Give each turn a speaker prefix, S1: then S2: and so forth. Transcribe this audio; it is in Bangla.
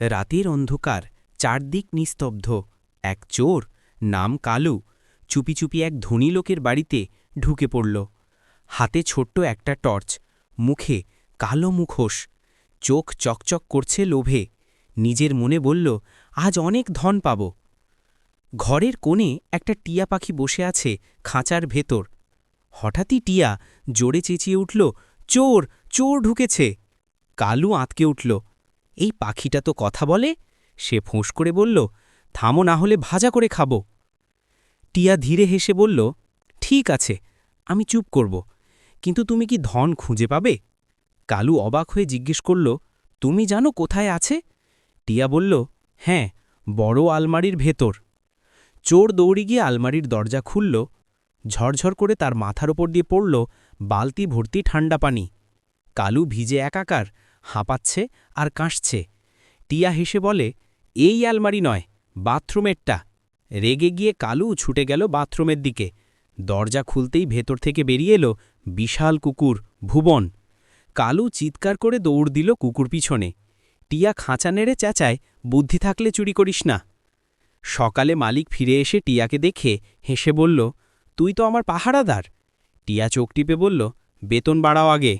S1: রাতের অন্ধকার, চারদিক নিস্তব্ধ। এক চোর, নাম কালু, চুপি চুপি এক ধনী লোকের বাড়িতে ঢুকে পড়ল। হাতে ছোট্ট একটা টর্চ, মুখে কালো মুখোশ, চোখ চকচক করছে লোভে। নিজের মনে বলল, আজ অনেক ধন পাব। ঘরের কোণে একটা টিয়া পাখি বসে আছে খাঁচার ভেতর। হঠাৎই টিয়া জোরে চেঁচিয়ে উঠল, চোর, চোর ঢুকেছে। কালু আঁতকে উঠল, এই পাখিটা তো কথা বলে। সে ফোঁস করে বলল, থামো, না হলে ভাজা করে খাব। টিয়া ধীরে হেসে বলল, ঠিক আছে, আমি চুপ করব, কিন্তু তুমি কি ধন খুঁজে পাবে? কালু অবাক হয়ে জিজ্ঞেস করল, তুমি জানো কোথায় আছে? টিয়া বলল, হ্যাঁ, বড় আলমারির ভেতর। চোর দৌড়ে গিয়ে আলমারির দরজা খুলল। ঝরঝর করে তার মাথার ওপর দিয়ে পড়ল বালতি ভর্তি ঠান্ডা পানি। কালু ভিজে একাকার, হাঁপাচ্ছে আর কাশছে। টিয়া হেসে বলে, এই আলমারি নয়, বাথরুমেরটা। রেগে গিয়ে কালু ছুটে গেল বাথরুমের দিকে। দরজা খুলতেই ভেতর থেকে বেরিয়ে এলো বিশাল কুকুর ভুবন। কালু চিৎকার করে দৌড় দিল কুকুর পিছনে। টিয়া খাঁচা নেড়ে চেঁচায়, বুদ্ধি থাকলে চুরি করিস না। সকালে মালিক ফিরে এসে টিয়াকে দেখে হেসে বলল, তুই তো আমার পাহারাদার। টিয়া চোখ টিপে বলল, বেতন বাড়াও আগে।